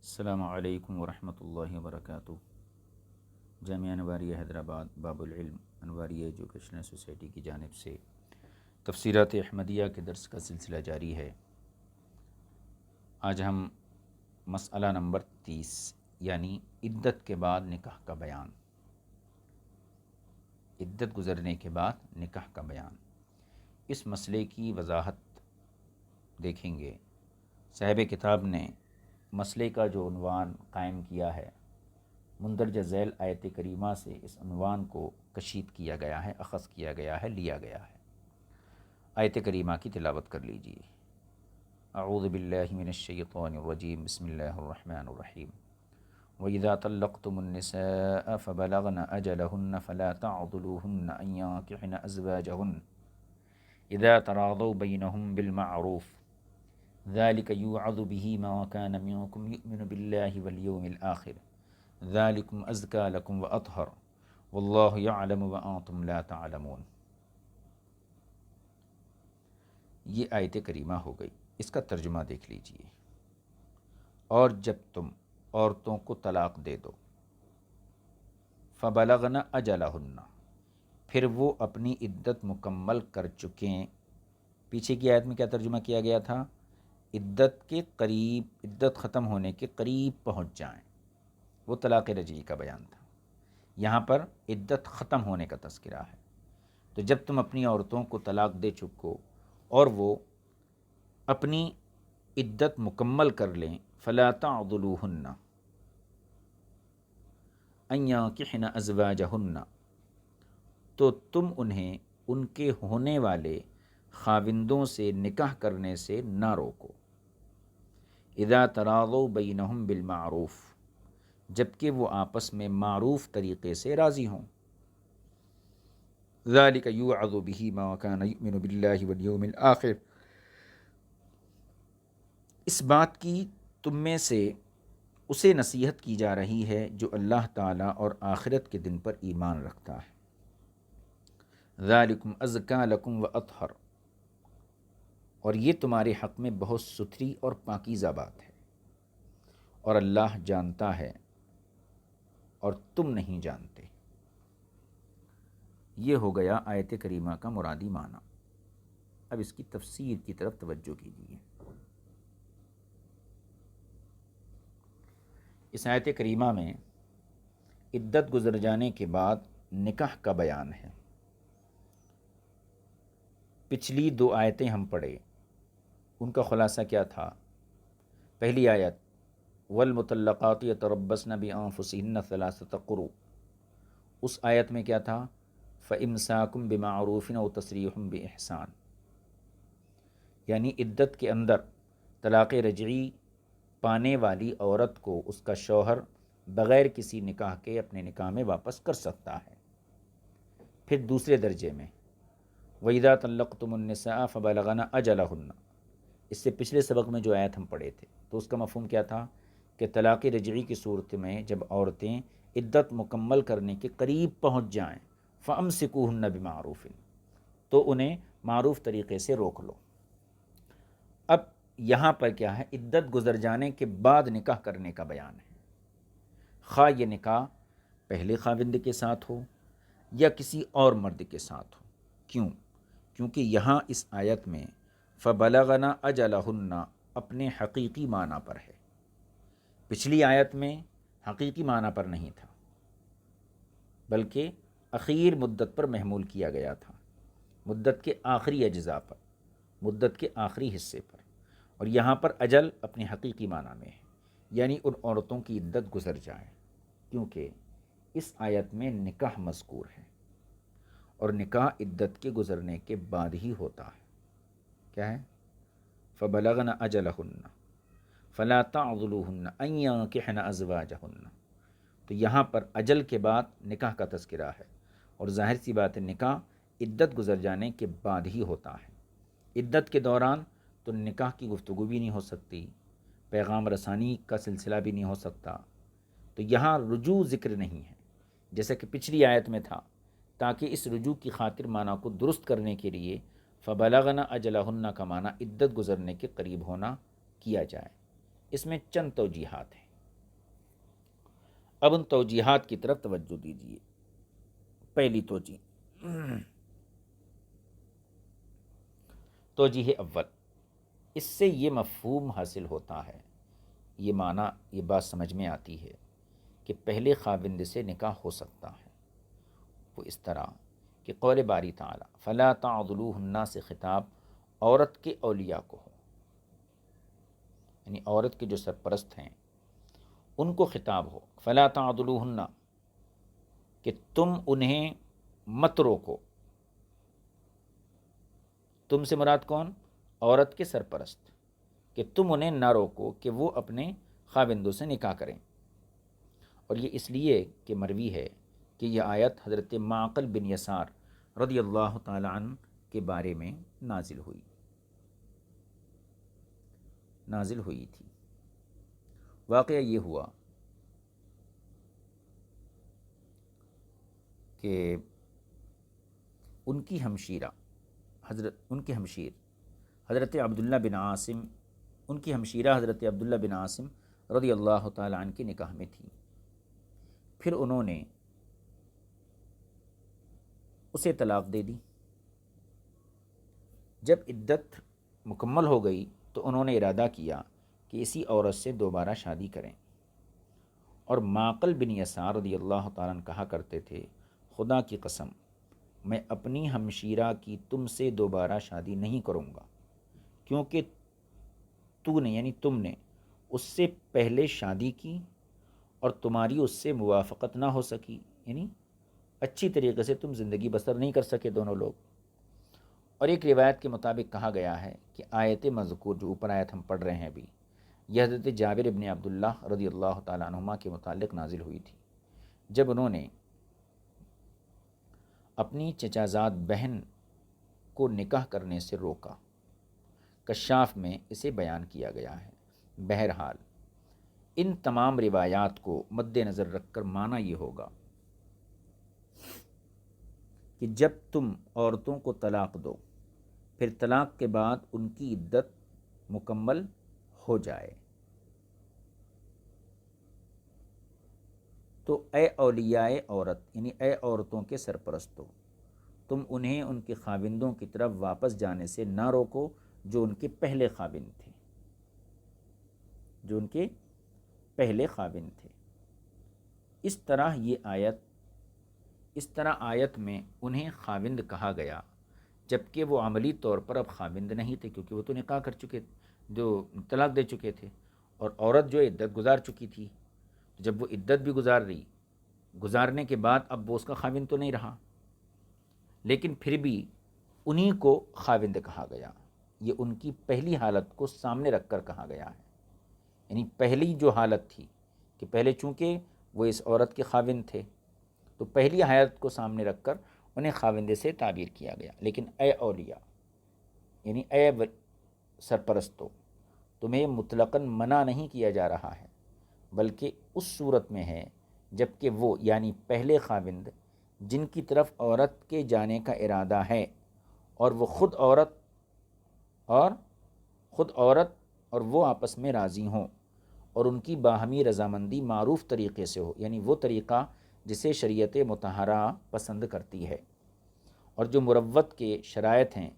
السلام علیکم ورحمۃ اللہ وبرکاتہ۔ جامعہ انواریہ حیدرآباد باب العلم انواریہ ایجوکیشنل سوسائٹی کی جانب سے تفسیرات احمدیہ کے درس کا سلسلہ جاری ہے۔ آج ہم مسئلہ نمبر 30 یعنی عدت کے بعد نکاح کا بیان، عدت گزرنے کے بعد نکاح کا بیان، اس مسئلے کی وضاحت دیکھیں گے۔ صاحب کتاب نے مسئلے کا جو عنوان قائم کیا ہے، مندرجہ ذیل آیت کریمہ سے اس عنوان کو کشید کیا گیا ہے، اخذ کیا گیا ہے، لیا گیا ہے۔ آیت کریمہ کی تلاوت کر لیجیے۔ اعوذ باللہ من الشیطان الرجیم، بسم اللہ الرحمن الرحیم۔ وَإِذَا طَلَّقْتُمُ النِّسَاءَ فَبَلَغْنَ أَجَلَهُنَّ فَلَا تَعْضُلُوهُنَّ أَن يَنكِحْنَ أَزْوَاجَهُنَّ إِذَا تَرَاضَوْا بَيْنَهُم بِالْمَعْرُوفِ ذَلِكَ يُوعَظُ بِهِ مَن كَانَ مِنكُمْ يُؤْمِنُ بِاللَّهِ وَالْيَوْمِ الْآخِرِ ذَلِكُمْ أَزْكَىٰ لَكُمْ وَأَطْهَرُ وَاللَّهُ يَعْلَمُ وَأَنتُمْ لَا تَعْلَمُونَ۔ یہ آیت کریمہ ہو گئی، اس کا ترجمہ دیکھ لیجئے۔ اور جب تم عورتوں کو طلاق دے دو، فَبَلَغْنَ أَجَلَهُنَّ، پھر وہ اپنی عدت مکمل کر چکیں۔ پیچھے کی آیت میں کیا ترجمہ کیا گیا تھا؟ عدت کے قریب، عدت ختم ہونے کے قریب پہنچ جائیں، وہ طلاق رجعی کا بیان تھا۔ یہاں پر عدت ختم ہونے کا تذکرہ ہے۔ تو جب تم اپنی عورتوں کو طلاق دے چکو اور وہ اپنی عدت مکمل کر لیں، فلا تعضلوہن ان ينكحن ازواجہن، تو تم انہیں ان کے ہونے والے خاوندوں سے نکاح کرنے سے نہ روکو۔ اذا تراضوا بینہم بالمعروف، جبکہ وہ آپس میں معروف طریقے سے راضی ہوں۔ ذالک یوعظ بہ من کان یؤمن باللہ والیوم الآخر، اس بات کی تم میں سے اسے نصیحت کی جا رہی ہے جو اللہ تعالیٰ اور آخرت کے دن پر ایمان رکھتا ہے۔ ذالکم ازکیٰ لکم واطہر، اور یہ تمہارے حق میں بہت ستھری اور پاکیزہ بات ہے، اور اللہ جانتا ہے اور تم نہیں جانتے۔ یہ ہو گیا آیت کریمہ کا مرادی معنی۔ اب اس کی تفسیر کی طرف توجہ کیجیے۔ اس آیت کریمہ میں عدت گزر جانے کے بعد نکاح کا بیان ہے۔ پچھلی دو آیتیں ہم پڑھے، ان کا خلاصہ کیا تھا؟ پہلی آیت والمطلقات یتربصن بانفسہن ثلاثۃ قروء، اس آیت میں کیا تھا؟ فامساک بمعروف او تسریح باحسان، یعنی عدت کے اندر طلاق رجعی پانے والی عورت کو اس کا شوہر بغیر کسی نکاح کے اپنے نکاح میں واپس کر سکتا ہے۔ پھر دوسرے درجے میں وَإِذَا طَلَّقْتُمُ النِّسَاءَ فَبَلَغْنَ أَجَلَهُنَّ، اس سے پچھلے سبق میں جو آیت ہم پڑھے تھے تو اس کا مفہوم کیا تھا کہ طلاق رجعی کی صورت میں جب عورتیں عدت مکمل کرنے کے قریب پہنچ جائیں، فَأَمْسِكُوهُنَّ بِمَعْرُوفٍ، تو انہیں معروف طریقے سے روک لو۔ اب یہاں پر کیا ہے؟ عدت گزر جانے کے بعد نکاح کرنے کا بیان ہے، خواہ یہ نکاح پہلے خاوند کے ساتھ ہو یا کسی اور مرد کے ساتھ ہو۔ کیوں؟ کیونکہ یہاں اس آیت میں فَبَلَغْنَ أَجَلَهُنَّ اپنے حقیقی معنی پر ہے، پچھلی آیت میں حقیقی معنی پر نہیں تھا بلکہ اخیر مدت پر محمول کیا گیا تھا، مدت کے آخری اجزاء پر، مدت کے آخری حصے پر، اور یہاں پر اجل اپنے حقیقی معنی میں ہے، یعنی ان عورتوں کی عدت گزر جائے، کیونکہ اس آیت میں نکاح مذکور ہے اور نکاح عدت کے گزرنے کے بعد ہی ہوتا ہے۔ کیا ہے؟ فَبَلَغْنَ أَجَلَهُنَّ فَلَا تَعْضُلُوهُنَّ أَن يَنكِحْنَ أَزْوَاجَهُنَّ، تو یہاں پر اجل کے بعد نکاح کا تذکرہ ہے، اور ظاہر سی بات ہے نکاح عدت گزر جانے کے بعد ہی ہوتا ہے۔ عدت کے دوران تو نکاح کی گفتگو بھی نہیں ہو سکتی، پیغام رسانی کا سلسلہ بھی نہیں ہو سکتا، تو یہاں رجوع ذکر نہیں ہے جیسا کہ پچھلی آیت میں تھا، تاکہ اس رجوع کی خاطر معنی کو درست کرنے کے لیے فَبَلَغْنَ أَجَلَهُنَّ کا معنی عدت گزرنے کے قریب ہونا کیا جائے۔ اس میں چند توجیحات ہیں۔ اب ان توجیحات کی طرف توجہ دیجیے۔ پہلی توجیہ اول، اس سے یہ مفہوم حاصل ہوتا ہے، یہ معنی، یہ بات سمجھ میں آتی ہے کہ پہلے خاوند سے نکاح ہو سکتا ہے۔ وہ اس طرح کہ قول باری تعالیٰ فلا تعضلوہن سے خطاب عورت کے اولیاء کو ہو، یعنی عورت کے جو سرپرست ہیں ان کو خطاب ہو، فلا تعضلوہن، کہ تم انہیں مت روکو۔ تم سے مراد کون؟ عورت کے سرپرست، کہ تم انہیں نہ روکو کہ وہ اپنے خاوندوں سے نکاح کریں۔ اور یہ اس لیے کہ مروی ہے کہ یہ آیت حضرت معقل بن یسار رضی اللہ تعالی عنہ کے بارے میں نازل ہوئی تھی۔ واقعہ یہ ہوا کہ ان کی ہمشیر حضرت عبداللہ بن عاصم، ان کی ہمشیرہ حضرت عبداللہ بن عاصم رضی اللہ تعالی عنہ کے نکاح میں تھی۔ پھر انہوں نے اسے طلاق دے دی۔ جب عدت مکمل ہو گئی تو انہوں نے ارادہ کیا کہ اسی عورت سے دوبارہ شادی کریں، اور معقل بن یسار رضی اللہ تعالیٰ عنہ کہا کرتے تھے، خدا کی قسم میں اپنی ہمشیرہ کی تم سے دوبارہ شادی نہیں کروں گا، کیونکہ تم نے اس سے پہلے شادی کی اور تمہاری اس سے موافقت نہ ہو سکی، یعنی اچھی طریقے سے تم زندگی بسر نہیں کر سکے دونوں لوگ۔ اور ایک روایت کے مطابق کہا گیا ہے کہ آیت مذکور جو اوپر آیت ہم پڑھ رہے ہیں ابھی، یہ حضرت جابر ابن عبداللہ رضی اللہ تعالیٰ عنہما کے متعلق نازل ہوئی تھی، جب انہوں نے اپنی چچازاد بہن کو نکاح کرنے سے روکا۔ کشاف میں اسے بیان کیا گیا ہے۔ بہرحال ان تمام روایات کو مد نظر رکھ کر معنی یہ ہوگا کہ جب تم عورتوں کو طلاق دو، پھر طلاق کے بعد ان کی عدت مکمل ہو جائے، تو اے اولیاء عورت، یعنی اے عورتوں کے سرپرستوں، تم انہیں ان کے خاوندوں کی طرف واپس جانے سے نہ روکو جو ان کے پہلے خاوند تھے۔ اس طرح آیت میں انہیں خاوند کہا گیا، جبکہ وہ عملی طور پر اب خاوند نہیں تھے، کیونکہ وہ تو نکاح کر چکے، جو طلاق دے چکے تھے، اور عورت جو عدت گزار چکی تھی۔ جب وہ عدت بھی گزارنے کے بعد اب وہ اس کا خاوند تو نہیں رہا، لیکن پھر بھی انہی کو خاوند کہا گیا۔ یہ ان کی پہلی حالت کو سامنے رکھ کر کہا گیا ہے، یعنی پہلی جو حالت تھی کہ پہلے چونکہ وہ اس عورت کے خاوند تھے تو پہلی حالت کو سامنے رکھ کر انہیں خاوندے سے تعبیر کیا گیا۔ لیکن اے اولیاء، یعنی اے سرپرستوں، تمہیں مطلقاً منع نہیں کیا جا رہا ہے، بلکہ اس صورت میں ہے جبکہ وہ یعنی پہلے خاوند جن کی طرف عورت کے جانے کا ارادہ ہے اور وہ خود عورت اور وہ آپس میں راضی ہوں، اور ان کی باہمی رضامندی معروف طریقے سے ہو، یعنی وہ طریقہ جسے شریعت مطہرہ پسند کرتی ہے، اور جو مروت کے شرائط ہیں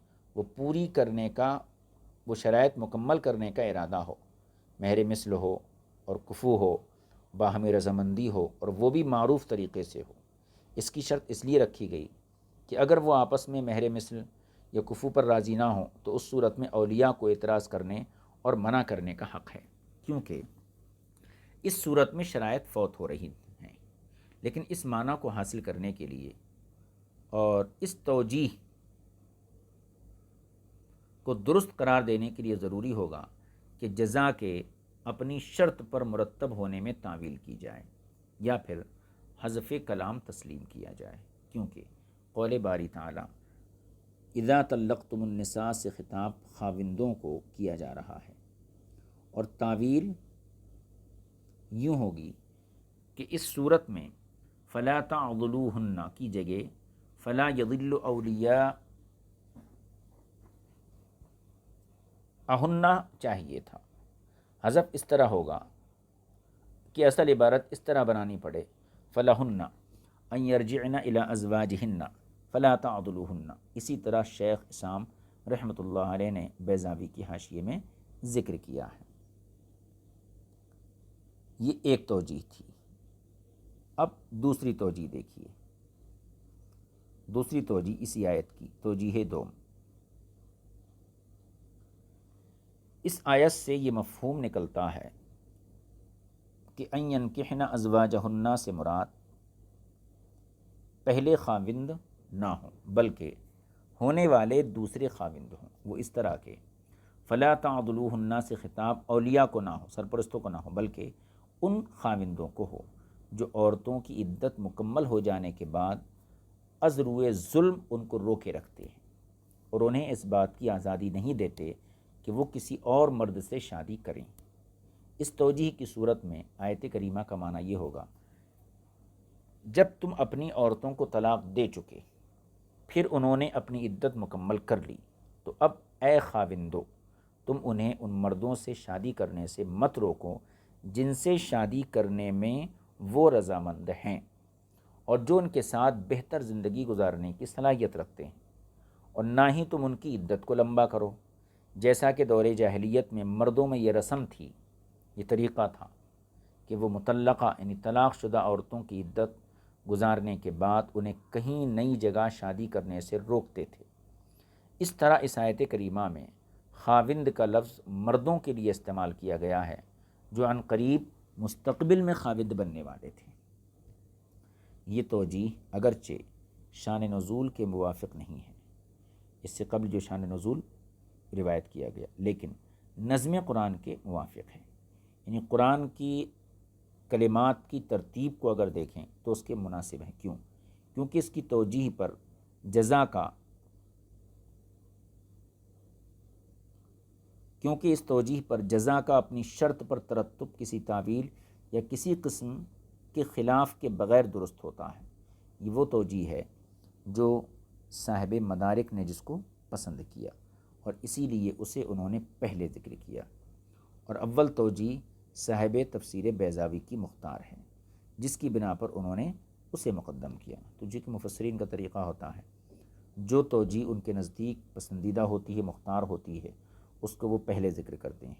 وہ شرائط مکمل کرنے کا ارادہ ہو، مہر مثل ہو اور کفو ہو، باہمی رضامندی ہو اور وہ بھی معروف طریقے سے ہو۔ اس کی شرط اس لیے رکھی گئی کہ اگر وہ آپس میں مہر مثل یا کفو پر راضی نہ ہوں تو اس صورت میں اولیاء کو اعتراض کرنے اور منع کرنے کا حق ہے، کیونکہ اس صورت میں شرائط فوت ہو رہی ہیں۔ لیکن اس معنی کو حاصل کرنے کے لیے اور اس توجیہ کو درست قرار دینے کے لیے ضروری ہوگا کہ جزا کے اپنی شرط پر مرتب ہونے میں تعویل کی جائے یا پھر حذف کلام تسلیم کیا جائے، کیونکہ قول باری تعالیٰ اذا طلقتم النساء سے خطاب خاوندوں کو کیا جا رہا ہے، اور تعویل یوں ہوگی کہ اس صورت میں فلا تعضلوہن کی جگہ فلا یضل اولیاء اہن چاہیے تھا۔ حذف اس طرح ہوگا کہ اصل عبارت اس طرح بنانی پڑے فلہن ان یرجعن الی ازواجہن فلا تعضلوہن۔ اسی طرح شیخ اسام رحمۃ اللہ علیہ نے بیضاوی کی حاشیے میں ذکر کیا ہے۔ یہ ایک توجیہ تھی۔ اب دوسری توجیہ دیکھیے، دوسری توجیہ اسی آیت کی توجیہ دوم۔ اس آیت سے یہ مفہوم نکلتا ہے کہ ان ینکحن ازواجہن سے مراد پہلے خاوند نہ ہوں بلکہ ہونے والے دوسرے خاوند ہوں، وہ اس طرح کے فلا تعضلوہن سے خطاب اولیاء کو نہ ہو، سرپرستوں کو نہ ہو، بلکہ ان خاوندوں کو ہو جو عورتوں کی عدت مکمل ہو جانے کے بعد از روئے ظلم ان کو روکے رکھتے ہیں اور انہیں اس بات کی آزادی نہیں دیتے کہ وہ کسی اور مرد سے شادی کریں۔ اس توجیہ کی صورت میں آیت کریمہ کا معنی یہ ہوگا، جب تم اپنی عورتوں کو طلاق دے چکے پھر انہوں نے اپنی عدت مکمل کر لی تو اب اے خاوندو تم انہیں ان مردوں سے شادی کرنے سے مت روکو جن سے شادی کرنے میں وہ رضامند ہیں اور جو ان کے ساتھ بہتر زندگی گزارنے کی صلاحیت رکھتے ہیں، اور نہ ہی تم ان کی عدت کو لمبا کرو، جیسا کہ دور جاہلیت میں مردوں میں یہ رسم تھی، یہ طریقہ تھا کہ وہ مطلقہ یعنی طلاق شدہ عورتوں کی عدت گزارنے کے بعد انہیں کہیں نئی جگہ شادی کرنے سے روکتے تھے۔ اس طرح اس آیت کریمہ میں خاوند کا لفظ مردوں کے لیے استعمال کیا گیا ہے جو عن قریب مستقبل میں خاوند بننے والے تھے۔ یہ توجیہ اگرچہ شان نزول کے موافق نہیں ہے، اس سے قبل جو شان نزول روایت کیا گیا، لیکن نظم قرآن کے موافق ہے، یعنی قرآن کی کلمات کی ترتیب کو اگر دیکھیں تو اس کے مناسب ہے۔ کیوں؟ کیونکہ اس کی توجیہ پر جزا کا کیونکہ اس توجیہ پر جزا کا اپنی شرط پر ترتب کسی تعویل یا کسی قسم کے خلاف کے بغیر درست ہوتا ہے۔ یہ وہ توجیہ ہے جو صاحب مدارک نے جس کو پسند کیا اور اسی لیے اسے انہوں نے پہلے ذکر کیا، اور اول توجیہ صاحب تفسیر بیضاوی کی مختار ہے جس کی بنا پر انہوں نے اسے مقدم کیا۔ تو جو کہ مفسرین کا طریقہ ہوتا ہے، جو توجیہ ان کے نزدیک پسندیدہ ہوتی ہے، مختار ہوتی ہے، اس کو وہ پہلے ذکر کرتے ہیں،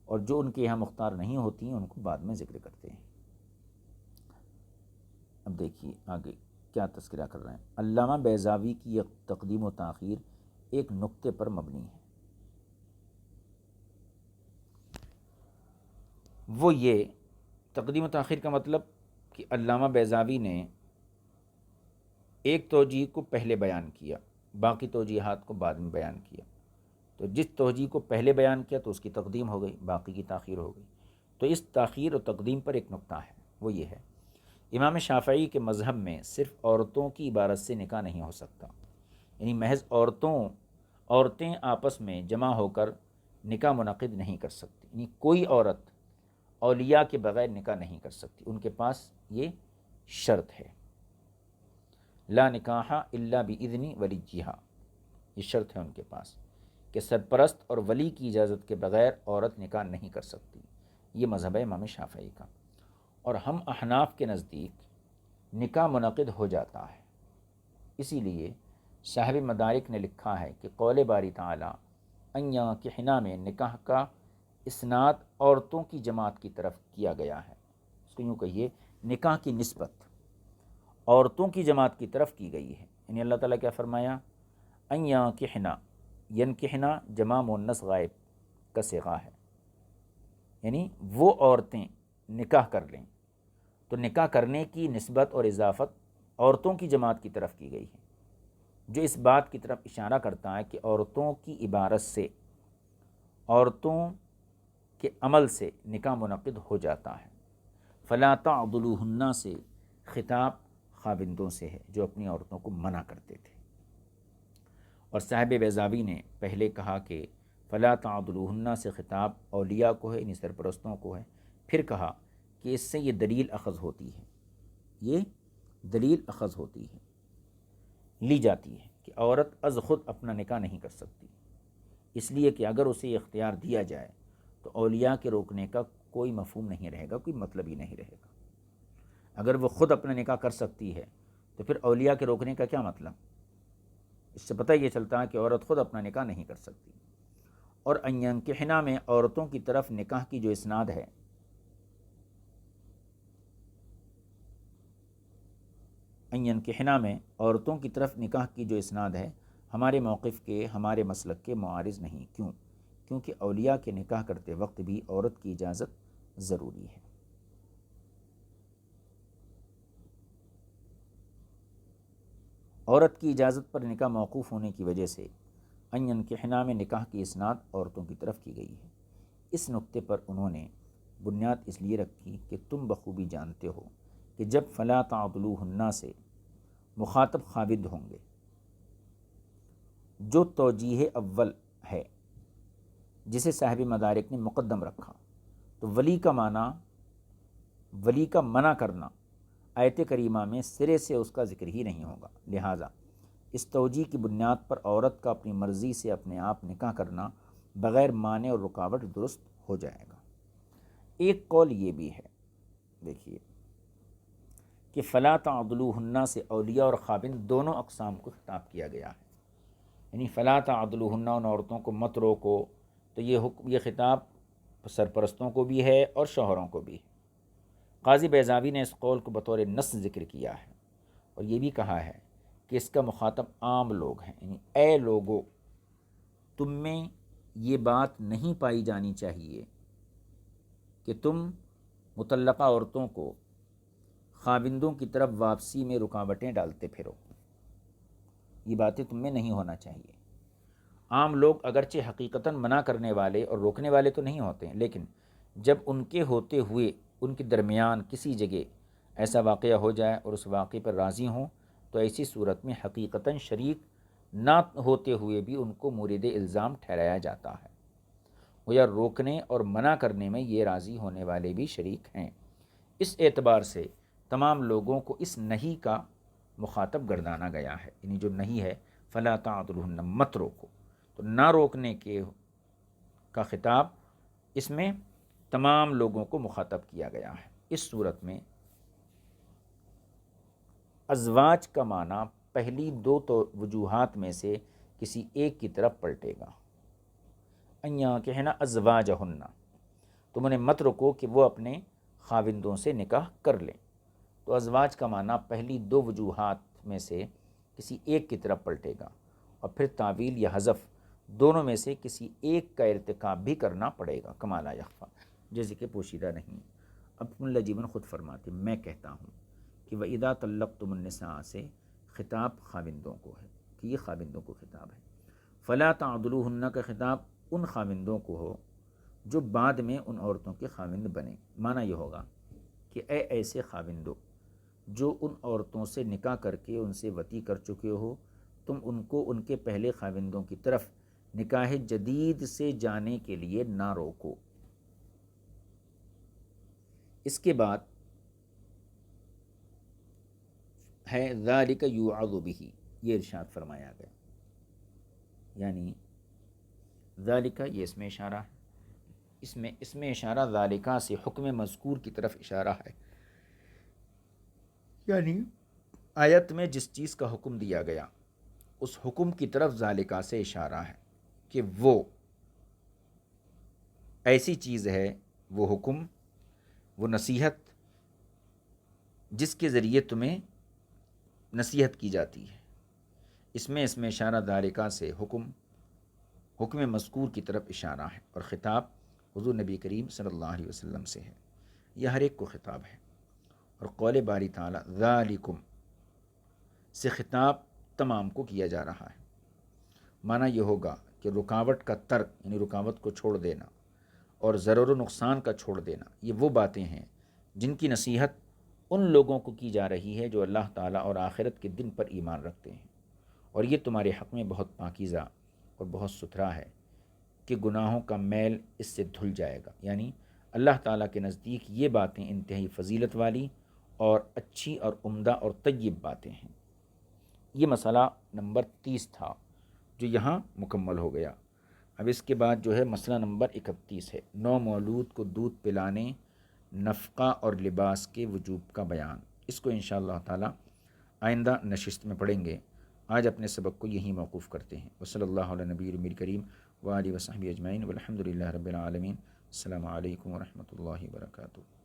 اور جو ان کے یہاں مختار نہیں ہوتی ہیں ان کو بعد میں ذکر کرتے ہیں۔ اب دیکھیے آگے کیا تذکرہ کر رہے ہیں۔ علامہ بیضاوی کی یہ تقدیم و تاخیر ایک نقطے پر مبنی ہے، وہ یہ تقدیم و تاخیر کا مطلب کہ علامہ بیضاوی نے ایک توجیہ کو پہلے بیان کیا، باقی توجیہات کو بعد میں بیان کیا۔ تو جس توجیہ کو پہلے بیان کیا تو اس کی تقدیم ہو گئی، باقی کی تاخیر ہو گئی۔ تو اس تاخیر و تقدیم پر ایک نقطہ ہے، وہ یہ ہے امام شافعی کے مذہب میں صرف عورتوں کی عبارت سے نکاح نہیں ہو سکتا، یعنی محض عورتیں آپس میں جمع ہو کر نکاح منعقد نہیں کر سکتی، یعنی کوئی عورت اولیاء کے بغیر نکاح نہیں کر سکتی، ان کے پاس یہ شرط ہے، لا نکاح الا باذن ولیہا، یہ شرط ہے ان کے پاس کہ سرپرست اور ولی کی اجازت کے بغیر عورت نکاح نہیں کر سکتی۔ یہ مذہب ہے امام شافعی کا، اور ہم احناف کے نزدیک نکاح منعقد ہو جاتا ہے۔ اسی لیے صاحب مدارک نے لکھا ہے کہ قول باری تعالی ان یانکحنا میں نکاح کا اسناد عورتوں کی جماعت کی طرف کیا گیا ہے، اس کو یوں کہیے نکاح کی نسبت عورتوں کی جماعت کی طرف کی گئی ہے، یعنی اللہ تعالیٰ کیا فرمایا، ان یانکحنا، ینکحنا جمع مؤنث غائب کا صیغہ ہے، یعنی وہ عورتیں نکاح کر لیں، تو نکاح کرنے کی نسبت اور اضافت عورتوں کی جماعت کی طرف کی گئی ہے، جو اس بات کی طرف اشارہ کرتا ہے کہ عورتوں کی عبارت سے، عورتوں کے عمل سے نکاح منعقد ہو جاتا ہے۔ فلا تعضلوہن سے خطاب خاوندوں سے ہے جو اپنی عورتوں کو منع کرتے تھے، اور صاحب بیضاوی نے پہلے کہا کہ فلا تعضلوہن سے خطاب اولیاء کو ہے، یعنی سرپرستوں کو ہے، پھر کہا کہ اس سے یہ دلیل اخذ ہوتی ہے، یہ دلیل اخذ ہوتی ہے، لی جاتی ہے کہ عورت از خود اپنا نکاح نہیں کر سکتی، اس لیے کہ اگر اسے اختیار دیا جائے تو اولیاء کے روکنے کا کوئی مفہوم نہیں رہے گا، کوئی مطلب ہی نہیں رہے گا۔ اگر وہ خود اپنا نکاح کر سکتی ہے تو پھر اولیاء کے روکنے کا کیا مطلب؟ اس سے پتہ یہ چلتا ہے کہ عورت خود اپنا نکاح نہیں کر سکتی۔ اور ان ینکحنا میں عورتوں کی طرف نکاح کی جو اسناد ہے، ان ینکحنا میں عورتوں کی طرف نکاح کی جو اسناد ہے، ہمارے موقف کے، ہمارے مسلک کے معارض نہیں۔ کیوں؟ کیونکہ اولیاء کے نکاح کرتے وقت بھی عورت کی اجازت ضروری ہے۔ عورت کی اجازت پر نکاح موقوف ہونے کی وجہ سے ان ینکحنا میں نکاح کی اسناد عورتوں کی طرف کی گئی ہے۔ اس نقطے پر انہوں نے بنیاد اس لیے رکھی کہ تم بخوبی جانتے ہو کہ جب فلا تعضلوہن سے مخاطب خاوند ہوں گے، جو توجیہ اول ہے جسے صاحب مدارک نے مقدم رکھا، تو ولی کا منع کرنا آیت کریمہ میں سرے سے اس کا ذکر ہی نہیں ہوگا۔ لہٰذا اس توجیہ کی بنیاد پر عورت کا اپنی مرضی سے اپنے آپ نکاح کرنا بغیر مانع اور رکاوٹ درست ہو جائے گا۔ ایک قول یہ بھی ہے، دیکھیے، کہ فلا تعضلوہن سے اولیاء اور خاوند دونوں اقسام کو خطاب کیا گیا ہے، یعنی فلا تعضلوہن، ان عورتوں کو مت روکو، تو یہ خطاب سرپرستوں کو بھی ہے اور شوہروں کو بھی ہے۔ قاضی بیضاوی نے اس قول کو بطور نص ذکر کیا ہے اور یہ بھی کہا ہے کہ اس کا مخاطب عام لوگ ہیں، یعنی اے لوگو، تم میں یہ بات نہیں پائی جانی چاہیے کہ تم مطلقہ عورتوں کو خاوندوں کی طرف واپسی میں رکاوٹیں ڈالتے پھرو، یہ باتیں تم میں نہیں ہونا چاہیے۔ عام لوگ اگرچہ حقیقتاً منع کرنے والے اور روکنے والے تو نہیں ہوتے ہیں، لیکن جب ان کے ہوتے ہوئے ان کے درمیان کسی جگہ ایسا واقعہ ہو جائے اور اس واقعے پر راضی ہوں، تو ایسی صورت میں حقیقتاً شریک نہ ہوتے ہوئے بھی ان کو مورد الزام ٹھہرایا جاتا ہے، گویا روکنے اور منع کرنے میں یہ راضی ہونے والے بھی شریک ہیں۔ اس اعتبار سے تمام لوگوں کو اس نہی کا مخاطب گردانا گیا ہے، یعنی جو نہی ہے فلا تعضلوہن، مت روکو، تو نہ روکنے کا خطاب اس میں تمام لوگوں کو مخاطب کیا گیا ہے۔ اس صورت میں ازواج کا معنی پہلی دو تو وجوہات میں سے کسی ایک کی طرف پلٹے گا۔ ان ینکحنا ازواجہن، تم انہیں مت رکو کہ وہ اپنے خاوندوں سے نکاح کر لیں، تو ازواج کا معنی پہلی دو وجوہات میں سے کسی ایک کی طرف پلٹے گا، اور پھر تعویل یا حذف دونوں میں سے کسی ایک کا ارتکاب بھی کرنا پڑے گا، کما لا یخفیٰ، جیسے کہ پوشیدہ نہیں۔ اب ملا جیبن خود فرماتے، میں کہتا ہوں کہ وَإِذَا طَلَّقْتُمُ النِّسَاءَ سے خطاب خاوندوں کو ہے، کہ یہ خاوندوں کو خطاب ہے۔ فَلَا تَعْضُلُوهُنَّ کا خطاب ان خاوندوں کو ہو جو بعد میں ان عورتوں کے خاوند بنے۔ معنی یہ ہوگا کہ اے ایسے خاوندوں جو ان عورتوں سے نکاح کر کے ان سے وطی کر چکے ہو، تم ان کو ان کے پہلے خاوندوں کی طرف نکاح جدید سے جانے کے لیے نہ روکو۔ اس کے بعد ہے ذالک یوعظ بہ، یہ ارشاد فرمایا گیا، یعنی ذالک یہ اس میں اشارہ ہے، اس میں اشارہ ذالکہ سے حکم مذکور کی طرف اشارہ ہے، یعنی آیت میں جس چیز کا حکم دیا گیا اس حکم کی طرف ذالکہ سے اشارہ ہے کہ وہ ایسی چیز ہے، وہ حکم، وہ نصیحت جس کے ذریعے تمہیں نصیحت کی جاتی ہے۔ اس میں اشارہ ذالکہ سے حکم مذکور کی طرف اشارہ ہے، اور خطاب حضور نبی کریم صلی اللہ علیہ وسلم سے ہے، یہ ہر ایک کو خطاب ہے۔ اور قول باری تعالیٰ ذالکم سے خطاب تمام کو کیا جا رہا ہے۔ معنی یہ ہوگا کہ رکاوٹ کا ترک، یعنی رکاوٹ کو چھوڑ دینا اور ضرر و نقصان کا چھوڑ دینا، یہ وہ باتیں ہیں جن کی نصیحت ان لوگوں کو کی جا رہی ہے جو اللہ تعالیٰ اور آخرت کے دن پر ایمان رکھتے ہیں، اور یہ تمہارے حق میں بہت پاکیزہ اور بہت ستھرا ہے کہ گناہوں کا میل اس سے دھل جائے گا۔ یعنی اللہ تعالیٰ کے نزدیک یہ باتیں انتہائی فضیلت والی اور اچھی اور عمدہ اور طیب باتیں ہیں۔ یہ مسئلہ نمبر 30 تھا جو یہاں مکمل ہو گیا۔ اب اس کے بعد جو ہے مسئلہ نمبر 31 ہے، نو مولود کو دودھ پلانے، نفقہ اور لباس کے وجوب کا بیان۔ اس کو انشاءاللہ تعالی آئندہ نشست میں پڑھیں گے۔ آج اپنے سبق کو یہیں موقوف کرتے ہیں۔ وصلی اللہ علی نبی الامی کریم وآلہ وصحبہ اجمعین والحمد للہ رب العالمین۔ السلام علیکم ورحمۃ اللہ وبرکاتہ۔